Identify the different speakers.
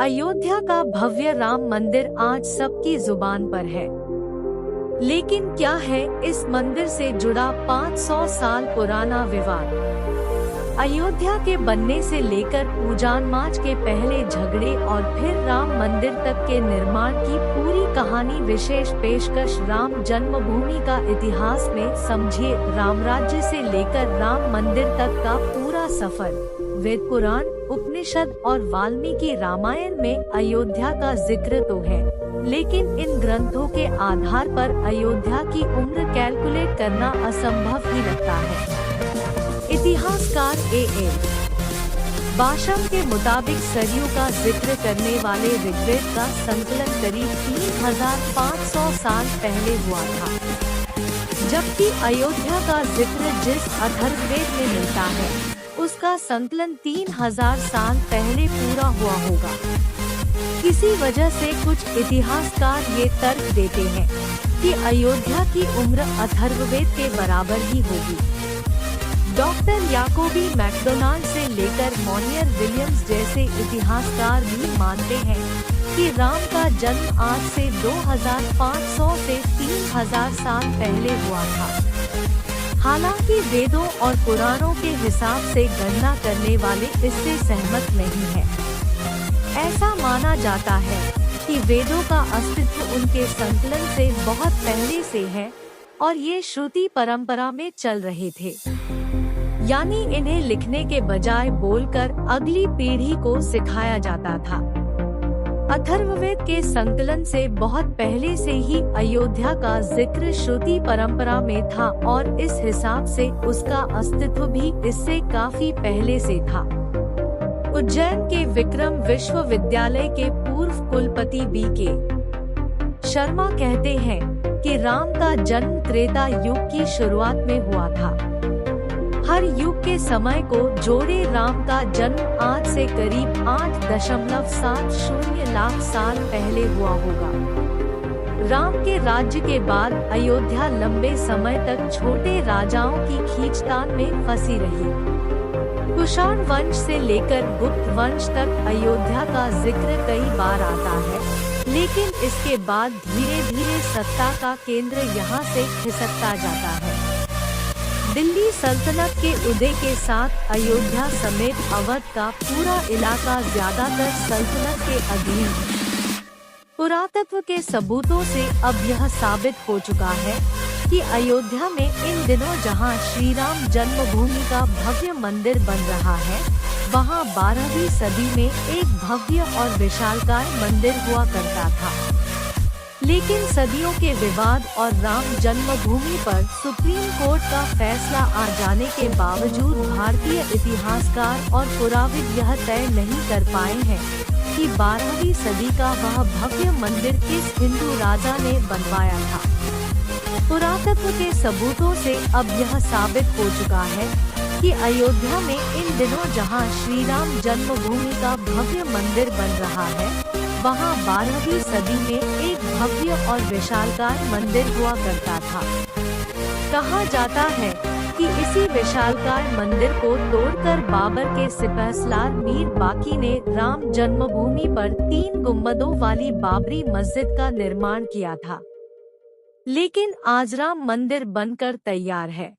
Speaker 1: अयोध्या का भव्य राम मंदिर आज सबकी जुबान पर है। लेकिन क्या है इस मंदिर से जुड़ा 500 साल पुराना विवाद? अयोध्या के बनने से लेकर पूजानमाज के पहले झगड़े और फिर राम मंदिर तक के निर्माण की पूरी कहानी। विशेष पेशकश राम जन्मभूमि का इतिहास में समझिए राम राज्य से लेकर राम मंदिर तक का पूरा सफर। वेद पुराण, उपनिषद और वाल्मीकि रामायण में अयोध्या का जिक्र तो है, लेकिन इन ग्रंथों के आधार पर अयोध्या की उम्र कैलकुलेट करना असंभव ही लगता है। इतिहासकार ए.एल. बाशम के मुताबिक सरयू का जिक्र करने वाले ऋग्वेद का संकलन करीब 3500 साल पहले हुआ था, जबकि अयोध्या का जिक्र जिस अथर्ववेद में मिलता है उसका संकलन 3000 साल पहले पूरा हुआ होगा। इसी वजह से कुछ इतिहासकार ये तर्क देते हैं कि अयोध्या की उम्र अथर्ववेद के बराबर ही होगी। डॉक्टर याकोबी मैकडोनाल्ड से लेकर मॉनियर विलियम्स जैसे इतिहासकार भी मानते हैं कि राम का जन्म आज से 2500 से 3000 साल पहले हुआ था। हालांकि वेदों और पुराणों के हिसाब से गणना करने वाले इससे सहमत नहीं हैं। ऐसा माना जाता है कि वेदों का अस्तित्व उनके संकलन से बहुत पहले से है और ये श्रुति परंपरा में चल रहे थे, यानी इन्हें लिखने के बजाय बोलकर अगली पीढ़ी को सिखाया जाता था। अथर्ववेद के संकलन से बहुत पहले से ही अयोध्या का जिक्र श्रुति परंपरा में था और इस हिसाब से उसका अस्तित्व भी इससे काफी पहले से था। उज्जैन के विक्रम विश्वविद्यालय के पूर्व कुलपति बी.के. शर्मा कहते हैं कि राम का जन्म त्रेता युग की शुरुआत में हुआ था। हर युग के समय को जोड़े राम का जन्म आज से करीब 8.70 लाख साल पहले हुआ होगा। राम के राज्य के बाद अयोध्या लंबे समय तक छोटे राजाओं की खींचतान में फंसी रही। कुषाण वंश से लेकर गुप्त वंश तक अयोध्या का जिक्र कई बार आता है, लेकिन इसके बाद धीरे धीरे सत्ता का केंद्र यहाँ से खिसकता जाता है। दिल्ली सल्तनत के उदय के साथ अयोध्या समेत अवध का पूरा इलाका ज्यादातर सल्तनत के अधीन है। पुरातत्व के सबूतों से अब यह साबित हो चुका है कि अयोध्या में इन दिनों जहां श्री राम जन्मभूमि का भव्य मंदिर बन रहा है, वहां 12वीं सदी में एक भव्य और विशालकाय मंदिर हुआ करता था। लेकिन सदियों के विवाद और राम जन्मभूमि पर सुप्रीम कोर्ट का फैसला आ जाने के बावजूद भारतीय इतिहासकार और पुराविद यह तय नहीं कर पाए हैं कि 12वीं सदी का वह भव्य मंदिर किस हिंदू राजा ने बनवाया था। पुरातत्व के सबूतों से अब यह साबित हो चुका है कि अयोध्या में इन दिनों जहां श्री राम जन्मभूमि का भव्य मंदिर बन रहा है, वहां 12वीं सदी में एक भव्य और विशालकाय मंदिर हुआ करता था। कहा जाता है कि इसी विशालकाय मंदिर को तोड़कर बाबर के सिपहसालार मीर बाकी ने राम जन्मभूमि पर 3 गुंबदों वाली बाबरी मस्जिद का निर्माण किया था। लेकिन आज राम मंदिर बनकर तैयार है।